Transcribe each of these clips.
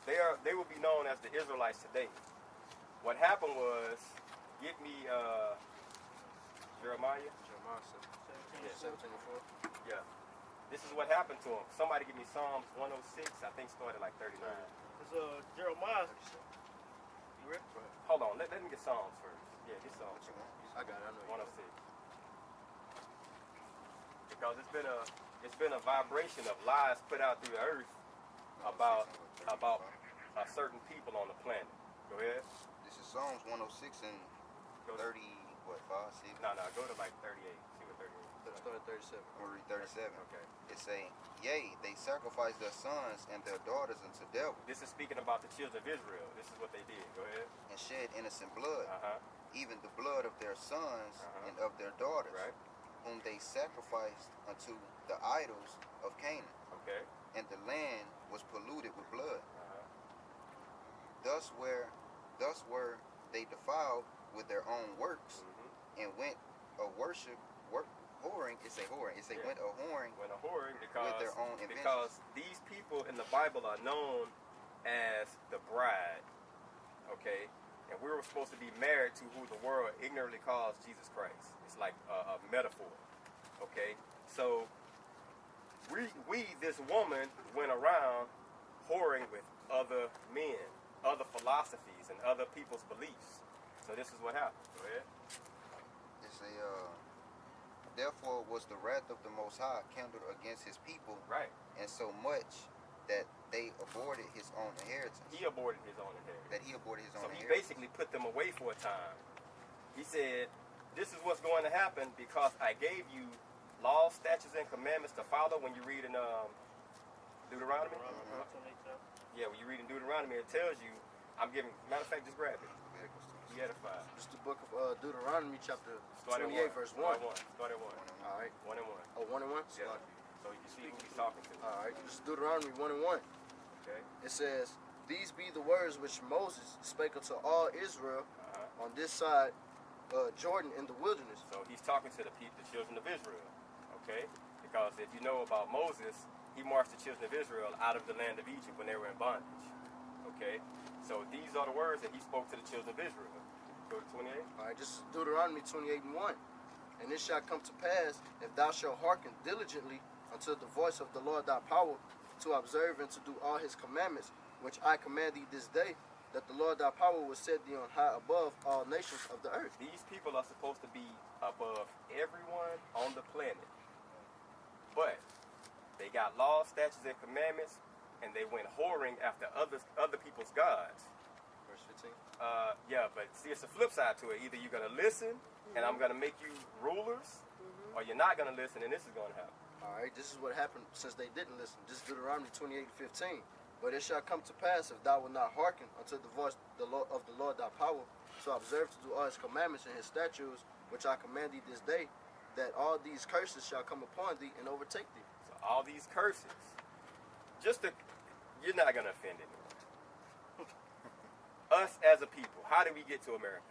They will be known as the Israelites today. What happened was, get me Jeremiah. Jeremiah 17:4. Yeah. This is what happened to him. Somebody give me Psalms 106. I think started like 39. It's Jeremiah. You ready? Hold on. Let me get Psalms first. Yeah, get Psalms. I got it. I know. 106. Because it's been a vibration of lies put out through the earth about certain people on the planet. Go ahead. This is Psalms 106 and 30, what, 5, 6? No, go to like 38. See what 38 Let's start at 37. I'm going to read 37. Okay. It say, yea, they sacrifice their sons and their daughters unto devil, This is speaking about the children of Israel. This is what they did. Go ahead. and shed innocent blood, Uh-huh. even the blood of their sons Uh-huh. and of their daughters, Right. whom they sacrificed unto the idols of Canaan. Okay. And the land was polluted with blood. Uh-huh. Thus were they defiled with their own works, Mm-hmm. and went a whoring. It say whoring. It say Yeah. went a whoring When a whoring, with their own inventions. because these people in the Bible are known as the bride. Okay. And we were supposed to be married to who the world ignorantly calls Jesus Christ. It's like a metaphor. Okay. So this woman went around whoring with other men, other philosophies, and other people's beliefs. So this is what happened. Go ahead. It say, therefore was the wrath of the Most High kindled against his people, Right. and so much that they aborted his own inheritance. He aborted his own inheritance. That he aborted his own So he inheritance. basically put them away for a time. He said, this is what's going to happen because I gave you laws, statutes, and commandments to follow. When you read in Deuteronomy. Yeah, when you read in Deuteronomy, it tells you, I'm giving, matter of fact, just grab it. Be edified. This is the book of Deuteronomy, chapter Start at 28, verse 1. Start at 1. All right. 1 and 1. Oh, 1 and 1? Yeah. So you can see who he's talking to. All right. This is Deuteronomy 1 and 1. Okay. It says, these be the words which Moses spake unto all Israel Uh-huh. on this side Jordan in the wilderness. So he's talking to the children of Israel. Okay? Because if you know about Moses, he marched the children of Israel out of the land of Egypt when they were in bondage. Okay? So these are the words that he spoke to the children of Israel. Go to 28. All right, this is Deuteronomy 28 and 1. And it shall come to pass, if thou shalt hearken diligently unto the voice of the Lord thy power, to observe and to do all his commandments, which I command thee this day, that the Lord thy power will set thee on high above all nations of the earth. These people are supposed to be above everyone on the planet. But they got laws, statutes, and commandments, and they went whoring after other people's gods. Verse 15. Yeah, but see, it's a flip side to it. Either you're going to listen, and I'm going to make you rulers, or you're not going to listen, and this is going to happen. All right, this is what happened since they didn't listen. This is Deuteronomy 28 and 15. But it shall come to pass, if thou wilt not hearken unto the voice of the Lord thy power, to observe to do all his commandments and his statutes, which I command thee this day, that all these curses shall come upon thee and overtake thee. So all these curses, you're not going to offend anyone. Us as a people, how did we get to America?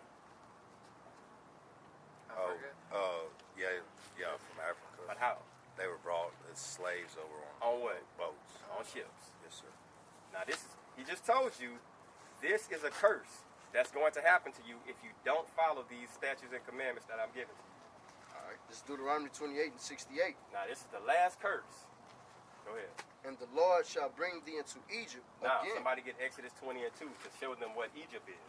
Yeah, from Africa. But how? They were brought as slaves over On what? boats. On ships. Yes, sir. Now he just told you, this is a curse that's going to happen to you if you don't follow these statutes and commandments that I'm giving to you. All right, this is Deuteronomy 28 and 68. Now this is the last curse. Go ahead. And the Lord shall bring thee into Egypt Now again. somebody get Exodus 20 and 2 to show them what Egypt is.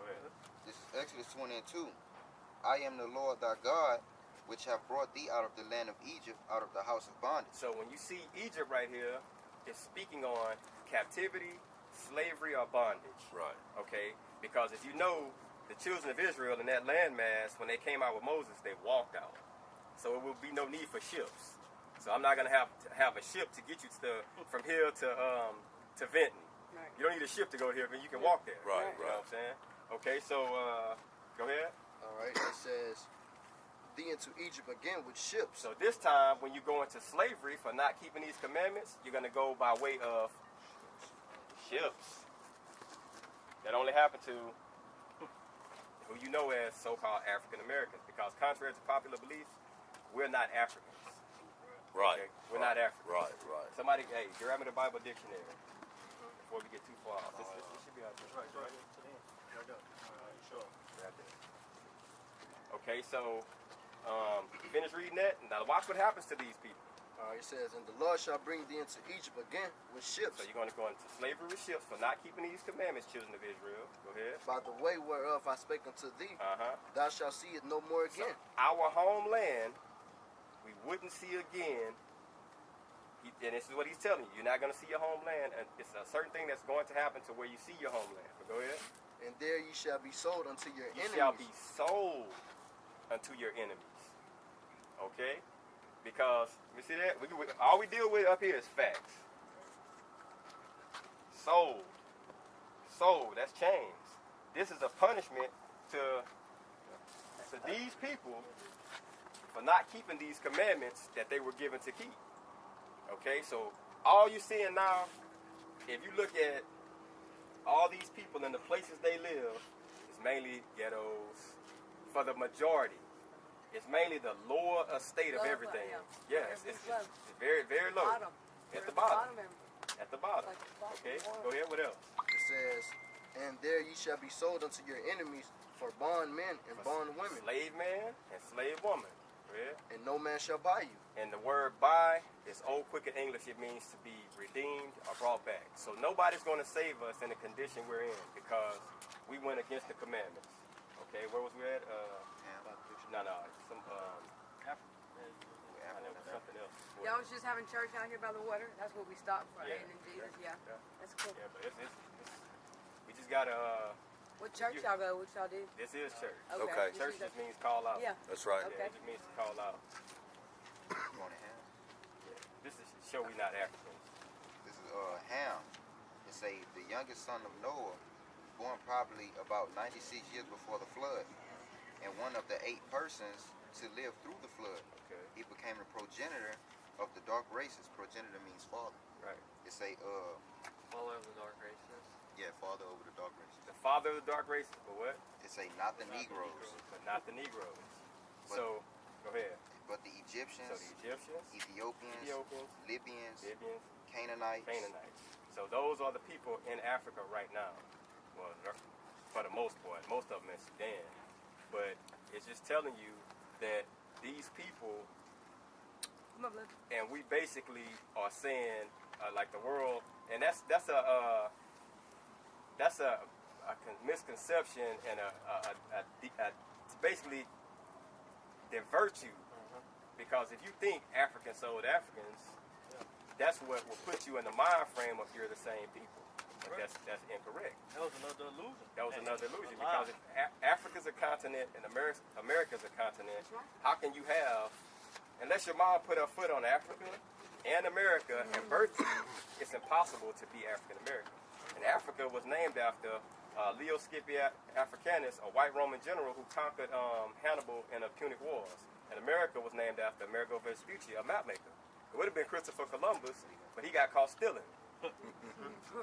Go ahead. This is Exodus 20 and 2. I am the Lord thy God, which have brought thee out of the land of Egypt, out of the house of bondage. So when you see Egypt right here, it's speaking on captivity, slavery, or bondage. Right. Okay? Because if you know, the children of Israel in that landmass, when they came out with Moses, they walked out. So it will be no need for ships. So I'm not going to have a ship to get you from here to Vinton. Right. You don't need a ship to go here, but you can walk there. Right, You know what I'm saying? Okay, so go ahead. All right, it says, thee into Egypt again with ships. So this time, when you go into slavery for not keeping these commandments, you're going to go by way of ships. That only happened to who you know as so-called African Americans, because contrary to popular beliefs, we're not Africans. Right. Okay? We're not African. Right, right. Somebody, hey, grab me the Bible dictionary before we get too far off. This should be out there. Right, right. To the end. Right there. All right, sure. Right there. Okay, so finish reading that. Now watch what happens to these people. It says, and the Lord shall bring thee into Egypt again with ships, So you're going to go into slavery with ships for not keeping these commandments, children of Israel. Go ahead. by the way whereof I spake unto thee, Uh-huh. thou shalt see it no more So again. our homeland, we wouldn't see again. And this is what he's telling you. You're not going to see your homeland. And it's a certain thing that's going to happen to where you see your homeland. But go ahead. And there ye shall be sold unto your You enemies. shall be sold unto your enemies. Okay? Because, you see that? All we deal with up here is facts. Sold. Sold. That's chains. This is a punishment to these people for not keeping these commandments that they were given to keep. Okay? So, all you're seeing now, if you look at all these people and the places they live, is mainly ghettos for the majority. It's mainly the lower estate of Lower, everything. yeah. Yes, It's it's low. very, very low. Bottom. At We're the bottom. everywhere. At the bottom. Like the bottom Okay, of the go ahead. What else? It says, and there ye shall be sold unto your enemies for bondmen and bondwomen, Slave man and slave woman. Go ahead. and no man shall buy you. And the word buy is old quick in English. It means to be redeemed or brought back. So nobody's going to save us in the condition we're in because we went against the commandments. Okay, where was we at? No, some I know something else. Y'all was just having church out here by the water. That's what we stopped for. Yeah. And in Jesus, yeah. That's cool. Yeah, but we just gotta. What church y'all go? What y'all do? This is church. Okay. Church just means call out. Yeah. That's right. Yeah, Okay. it just means to call out. You want a ham? This is to show we not Africans. This is Ham. It say the youngest son of Noah, born probably about 96 years before the flood, and one of the 8 persons to live through the flood. Okay. He became the progenitor of the dark races. Progenitor means father. Right. It say Follow the dark races. yeah, father over the dark races. The father of the dark races, but what? It say not the Negroes, But not the Negroes. But- So, go ahead. but the So Egyptians, the Egyptians, Ethiopians, Ethiopians, Libyans, Libyans, Canaanites. Canaanites. So those are the people in Africa right now. Well, for the most part, most of them in Sudan. But it's just telling you that these people, Come on, look. and we basically are saying like the world, and that's a misconception and to basically divert you, because if you think Africans sold Africans, that's what will put you in the mind frame of you're the same people. But that's incorrect. That was another illusion. That was another illusion, A lie. because if Africa's a continent and America's a continent, That's right. how can you have, unless your mom put her foot on Africa and America and birthed you, it's impossible to be African American. And Africa was named after Leo Scipio Africanus, a white Roman general who conquered Hannibal in the Punic Wars. And America was named after Amerigo Vespucci, a map maker. It would have been Christopher Columbus, but he got caught stealing.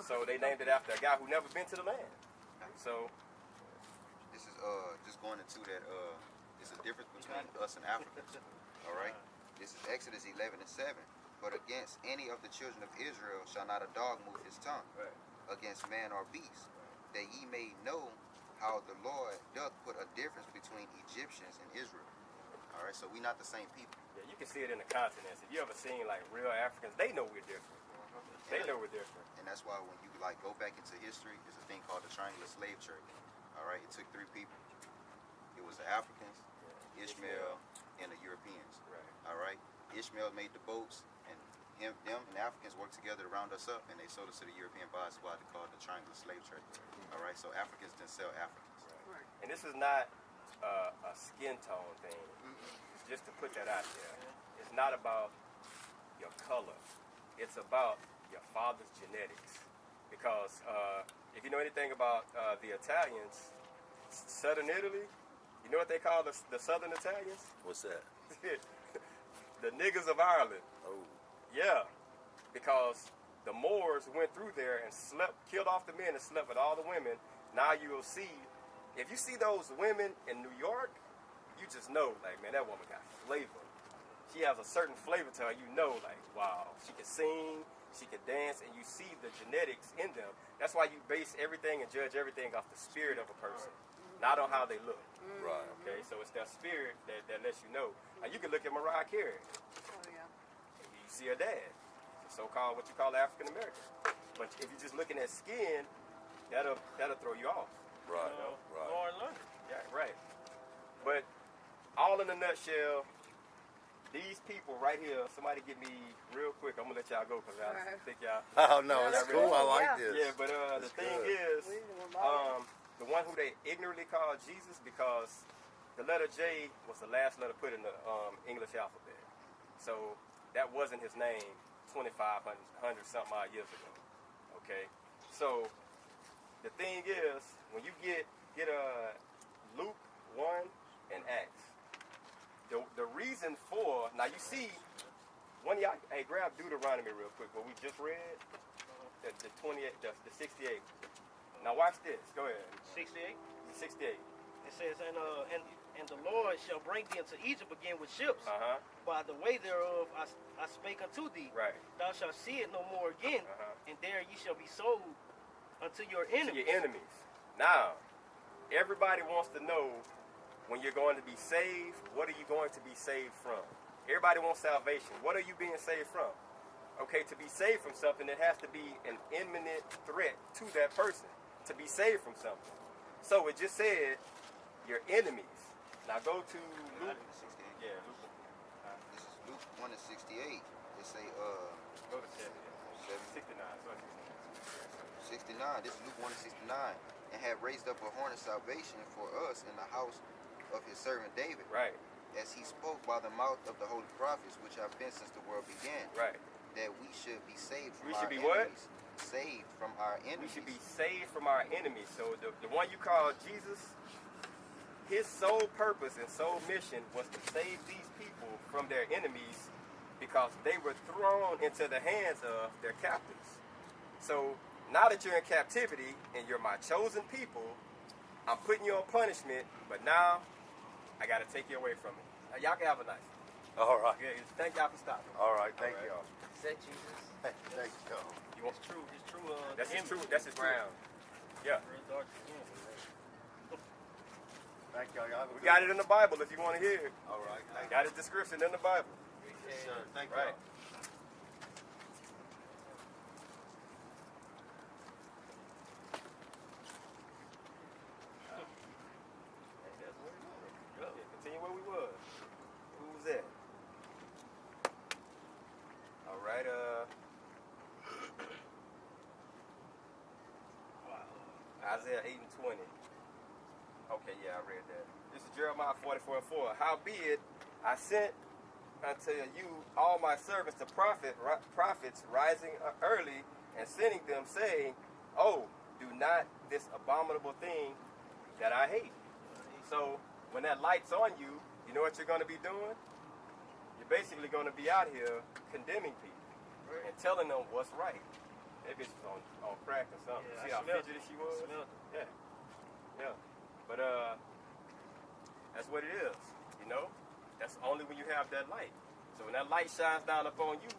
So they named it after a guy who never been to the land. So This is just going into that it's a difference between us and Africans. All right. This is Exodus 11:7. But against any of the children of Israel shall not a dog move his tongue against man or beast, that ye may know how the Lord doth put a difference between Egyptians and Israel. All right. So we not the same people. yeah, you can see it in the continents. If you ever seen like real Africans, they know we're different. They know we're different. And that's why when you like go back into history, there's a thing called the triangular slave trade. All right, it took 3 people. It was the Africans, Ishmael, and the Europeans. Right. All right, Ishmael made the boats, and them and the Africans worked together to round us up, and they sold us to the European buy squad to call it the triangular slave trade. All right, so Africans didn't sell Africans. Right. And this is not a skin tone thing. It's just to put that out there. It's not about your color. It's about your father's genetics. Because if you know anything about the Italians, southern Italy, you know what they call the southern Italians? What's that? The niggas of Ireland. Oh, Yeah, because the Moors went through there and killed off the men and slept with all the women. Now you'll see, if you see those women in New York, you just know, like, man, that woman got flavor. she has a certain flavor to her. You know, like, wow, she can sing, she can dance, and you see the genetics in them. That's why you base everything and judge everything off the spirit of a person, not on how they look. Right. Okay, so it's that spirit that lets you know. Now, you can look at Mariah Carey. Oh, yeah. You see her dad, so-called what you call African American. But if you're just looking at skin, that'll throw you off. Right. You know, Right. Lauren London. Yeah, right. But all in a nutshell, these people right here. Somebody get me real quick. I'm gonna let y'all go because I Alright. think y'all. Oh no, Yeah, it's that's cool. I cool, like yeah. this. Yeah, but the That's thing good. is, We didn't know about it. the one who they ignorantly called Jesus because the letter J was the last letter put in the English alphabet. So that wasn't his name 2,500 something odd years ago. Okay, so the thing is, when you get Luke 1 and Acts, the reason for, now you see, one of y'all, hey, grab Deuteronomy real quick, what we just read, the 28, the 68. Now watch this, go ahead. 68. 68. It says, and the Lord shall bring thee into Egypt again with ships. Uh-huh, By the way thereof I spake unto thee. right. Thou shalt see it no more again. Uh-huh. And there ye shall be sold unto your To enemies. your enemies. Now, everybody wants to know when you're going to be saved, what are you going to be saved from? Everybody wants salvation. What are you being saved from? Okay, to be saved from something, it has to be an imminent threat to that person to be saved from something. So it just said your enemies. Now go to Luke. 68. Yeah, Luke. This is Luke 1 and 68. It say Go to 7. 69. 69. This is Luke 1 and 69. And had raised up a horn of salvation for us in the house of his servant David, Right, as he spoke by the mouth of the holy prophets, which have been since the world began, right. that we should be saved from We our should be what? enemies. Saved from our We enemies. should be saved from our enemies. So the one you call Jesus, his sole purpose and sole mission was to save these people from their enemies because they were thrown into the hands of their captors. So now that you're in captivity and you're my chosen people, I'm putting you on punishment, but now I got to take you away from it. Now, y'all can have a nice one. All right. Yeah, thank y'all for stopping. All right. Thank All right. y'all. Is that Jesus? Thank you. You want, It's true. It's true. that's the his true. image. That's his ground. Yeah. Real dark skin. Thank y'all. Y'all have a We good got it in the Bible if you want to hear it. All right. Thank Got his description in the Bible. Yes, sir. Thank Right. y'all. Yeah, continue where we was. Who was that? All right, Isaiah 8 and 20. Okay, yeah, I read that. This is Jeremiah 44 and 4. Howbeit, I sent unto you all my servants the prophets rising early and sending them, saying, oh, do not this abominable thing that I hate. So when that light's on you, you know what you're going to be doing? You're basically going to be out here condemning people and telling them what's right. That bitch was on crack or something. Yeah, See I how smelled fidgety it. she was? I smelled it. Yeah. Yeah. But that's what it is, you know? That's only when you have that light. So when that light shines down upon you,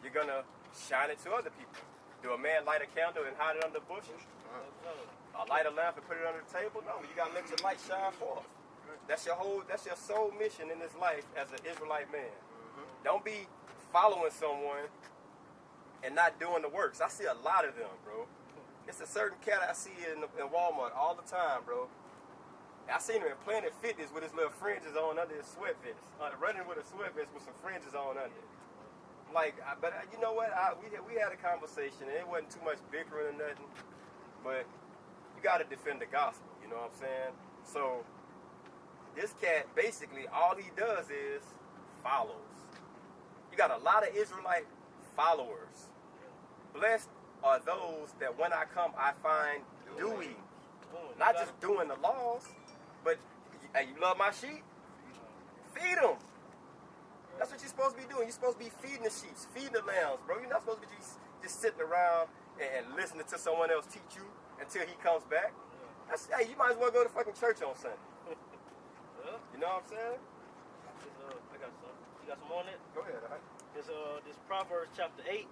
you're going to shine it to other people. Do a man light a candle and hide it under the bushes? Light a lamp and put it under the table? No, you gotta let your light shine forth. That's your sole mission in this life as an Israelite man. Don't be following someone and not doing the works. I see a lot of them, bro. It's a certain cat I see in Walmart all the time, bro. I seen him in Planet Fitness with his little fringes on under his sweat vest. Running with a sweat vest with some fringes on under it. Like, but you know what? We had a conversation, and it wasn't too much bickering or nothing. But you got to defend the gospel, you know what I'm saying? So this cat, basically, all he does is follows. You got a lot of Israelite followers. Blessed are those that when I come, I find doing. Not just doing the laws, but, hey, you love my sheep? Feed them. That's what you're supposed to be doing. You're supposed to be feeding the sheep, feeding the lambs, bro. You're not supposed to be just sitting around and listening to someone else teach you until he comes back. Hey, you might as well go to fucking church on Sunday. You know what I'm saying? I got something. You got some on it? Go ahead. It's this Proverbs chapter 8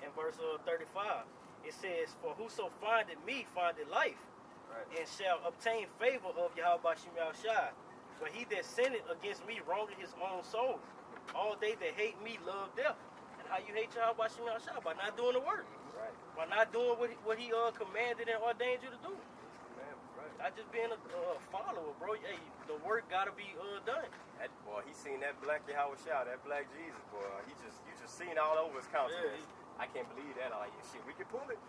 and verse 35. It says, "For whoso findeth me findeth life, Right. and shall obtain favor of Yahweh Shem Shai. But he that sinneth against me wrongeth his own soul. All they that hate me love death." And how you hate Yahweh Shem Shai? By not doing the work. Right. By not doing what he commanded and ordained you to do. Man, right. Not just being a follower, bro. Hey, the work gotta be done. That boy, he seen that black Yahweh Shah, that black Jesus, boy. You just seen all over his countenance. Yeah. I can't believe that. I'm like, shit, we can pull it.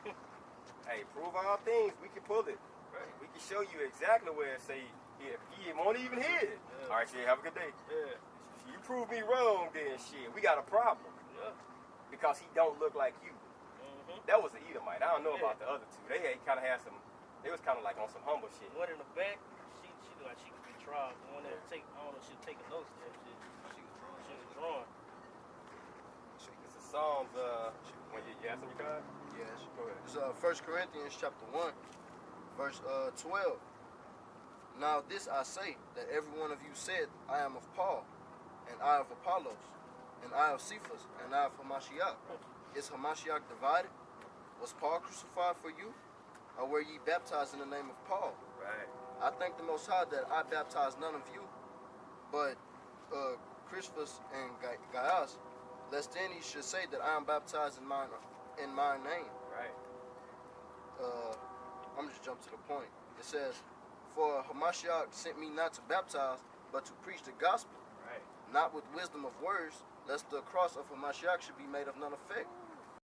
Hey, prove all things, we can pull it. Right. We can show you exactly where it say he won't even hear it. Yeah. All right, shit, have a good day. Yeah. You prove me wrong, then shit, we got a problem Yeah. because he don't look like you. Mm-hmm. That was the Edomite. I don't know Yeah. about the other two. They kind of had some. They was kind of like on some humble shit. One in the back, she looked like she could be tried. The one that take, I don't know, she was taking notes there. She was drawing. It's a Psalms. When you ask them, you got. Yes. Go ahead. It's 1 Corinthians chapter 1, verse 12. "Now this I say, that every one of you said, I am of Paul, and I of Apollos, and I of Cephas, and I of Hamashiach. Is Hamashiach divided? Was Paul crucified for you? Or were ye baptized in the name of Paul? Right. I thank the Most High that I baptized none of you, but Crispus and Gaius, lest any should say that I am baptized in my name." Right. I'm just jump to the point. It says, "For Hamashiach sent me not to baptize, but to preach the gospel, Right. not with wisdom of words, lest the cross of Hamashiach should be made of none effect.